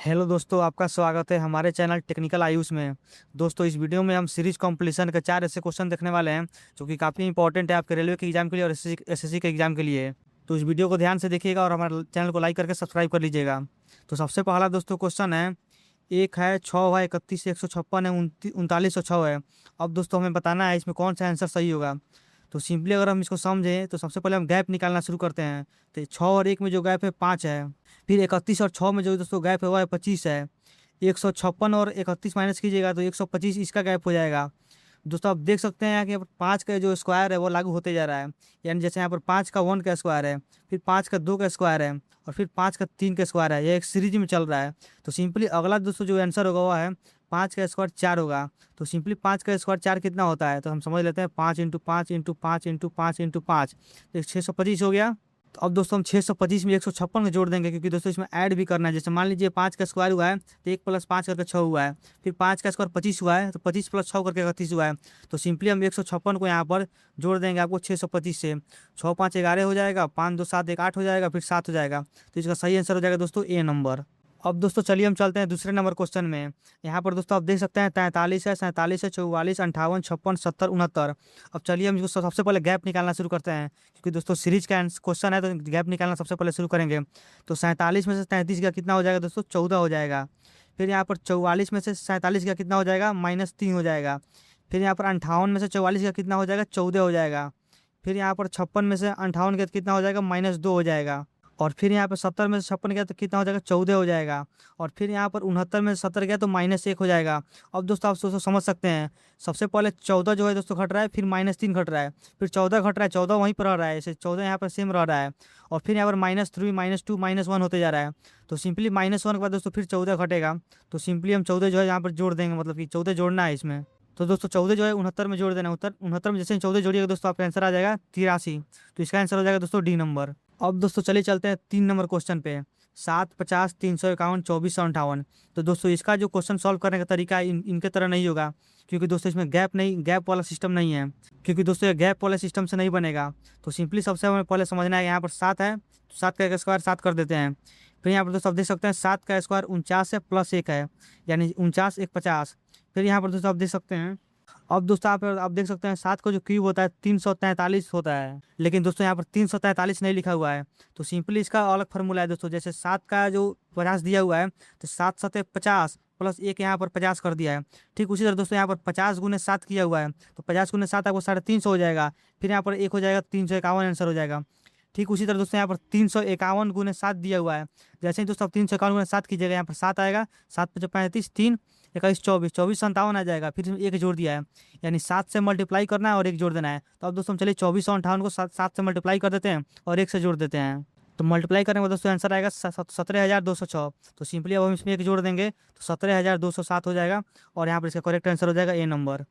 Hello दोस्तों, आपका स्वागत है हमारे चैनल टेक्निकल आयुष में। दोस्तों, इस वीडियो में हम सीरीज कॉम्पिटिशन के 4 ऐसे क्वेश्चन देखने वाले हैं जो कि काफ़ी इंपॉर्टेंट है आपके रेलवे के एग्जाम के लिए और एसएससी के एग्जाम के लिए। तो इस वीडियो को ध्यान से देखिएगा और हमारे चैनल को लाइक करके सब्सक्राइब कर लीजिएगा। तो सबसे पहला दोस्तों क्वेश्चन है, एक है 6 है 31 156 है 3906 है। अब दोस्तों हमें बताना है इसमें कौन सा आंसर सही होगा। तो सिंपली अगर हम इसको समझें तो सबसे पहले हम गैप निकालना शुरू करते हैं। तो 6 और 1 में जो गैप है 5 है। फिर 31 और 6 में जो दोस्तों गैप है वो है 25 है। 156 और 31 माइनस कीजिएगा तो 125 इसका गैप हो जाएगा। दोस्तों आप देख सकते हैं कि यहाँ पर 5 का जो स्क्वायर है वो लागू होते जा रहा है। यानी जैसे यहाँ पर 5 का 1 का स्क्वायर है, फिर 5 का 2 का स्क्वायर है और फिर 5 का 3 का स्क्वायर है। ये एक सीरीज में चल रहा है। तो सिंपली अगला दोस्तों जो आंसर होगा वो है 5 का स्क्वायर 4 होगा। तो सिंपली 5 का स्क्वायर 4 कितना होता है, तो हम समझ लेते हैं 5 × 5 × 5 × 5 × 5, तो 625 हो गया। तो अब दोस्तों हम 625 में 156 को जोड़ देंगे, क्योंकि दोस्तों इसमें ऐड भी करना है। जैसे मान लीजिए 5 का स्क्वायर हुआ है तो 1 + 5 करके 6 हुआ है। फिर 5 का स्क्वायर 25 हुआ है तो 25 + 6 करके 31 हुआ है। तो सिंपली हम 156 को यहाँ पर जोड़ देंगे आपको 625 से। 6 × 5 = 11 हो जाएगा, 5 × 2 = 7 = 8 हो जाएगा, फिर 7 हो जाएगा। तो इसका सही आंसर हो जाएगा दोस्तों ए नंबर। अब दोस्तों चलिए हम चलते हैं दूसरे नंबर क्वेश्चन में। यहाँ पर दोस्तों आप देख सकते हैं 43 है 47 है 44 58 56 70 69। अब चलिए हम इसको सबसे पहले गैप निकालना शुरू करते हैं, क्योंकि दोस्तों सीरीज का क्वेश्चन है तो गैप निकालना सबसे पहले शुरू करेंगे। तो 47 में से 33 का कितना हो जाएगा दोस्तों, 14 हो जाएगा। फिर यहाँ पर 44 में से 47 का कितना हो जाएगा, -3 हो जाएगा। फिर यहाँ पर 58 में से 44 का कितना हो जाएगा, 14 हो जाएगा। फिर यहाँ पर 56 में से 58 का कितना हो जाएगा, -2 हो जाएगा। और फिर यहाँ पे 70 में से 56 गया तो कितना हो जाएगा, 14 हो जाएगा। और फिर यहाँ पर 69 में से 70 गया तो -1 हो जाएगा। अब दोस्तों आप दोस्तों समझ सकते हैं, सबसे पहले 14 जो है दोस्तों घट रहा है, फिर -3 घट रहा है, फिर 14 घट रहा है, 14 वहीं पर रह रहा है, ऐसे 14 यहाँ पर सेम रह रहा है। और फिर यहाँ पर -3 -2 -1 होते जा रहा है। तो सिंपली -1 के बाद दोस्तों फिर 14 घटेगा। तो सिंपली हम 14 जो है यहाँ पर जोड़ देंगे, मतलब कि 14 जोड़ना है इसमें। तो दोस्तों 14 जो है 69 में जोड़ देना। 69 में जैसे 14 जोड़िएगा दोस्तों आपका आंसर आ जाएगा 83। तो इसका आंसर हो जाएगा दोस्तों डी नंबर। अब दोस्तों चलिए चलते हैं 3 नंबर क्वेश्चन पे। 7 50 351 2458। तो दोस्तों इसका जो क्वेश्चन सॉल्व करने का तरीका है इनके तरह नहीं होगा, क्योंकि दोस्तों इसमें गैप वाला सिस्टम नहीं है। क्योंकि दोस्तों ये गैप वाले सिस्टम से नहीं बनेगा। तो सिंपली सबसे हमें पहले समझना है, यहाँ पर 7 है तो 7 का स्क्वायर 7 कर देते हैं। फिर यहाँ पर दोस्तों आप देख सकते हैं 7 का स्क्वायर 49 है +1 है, यानी 49 1 50। फिर यहाँ पर दोस्तों आप देख सकते हैं, अब दोस्तों आप देख सकते हैं 7 का जो क्यूब होता है 343 होता है, लेकिन दोस्तों यहाँ पर 343 नहीं लिखा हुआ है। तो सिंपली इसका अलग फार्मूला है दोस्तों। जैसे 7 का जो 50 दिया हुआ है तो 7 × 7 = 50 +1 यहाँ पर 50 कर दिया है। ठीक उसी तरह दोस्तों यहाँ पर 50 × 7 किया हुआ है, तो 50 × 7 आपको 350 हो जाएगा। फिर यहाँ पर 1 हो जाएगा, 351 आंसर हो जाएगा। ठीक उसी तरह दोस्तों यहाँ पर 351 × 7 दिया हुआ है। जैसे ही दोस्तों आप 351 × 7 कीजिएगा, यहाँ पर 7 आएगा, 7 × 5 = 35, 3 21 24 24 57 आ जाएगा। फिर इसमें 1 जोड़ दिया है, यानी 7 से मल्टीप्लाई करना है और 1 जोड़ देना है। तो अब दोस्तों हम चलिए 24 और 58 को 7 से मल्टीप्लाई कर देते हैं और 1 से जोड़ देते हैं। तो मल्टीप्लाई करने के बाद दोस्तों आंसर आएगा 17,206। तो सिंपली अब हम इसमें 1 जोड़ देंगे तो 17,207 हो जाएगा। और यहाँ पर इसका करेक्ट आंसर हो जाएगा ए नंबर।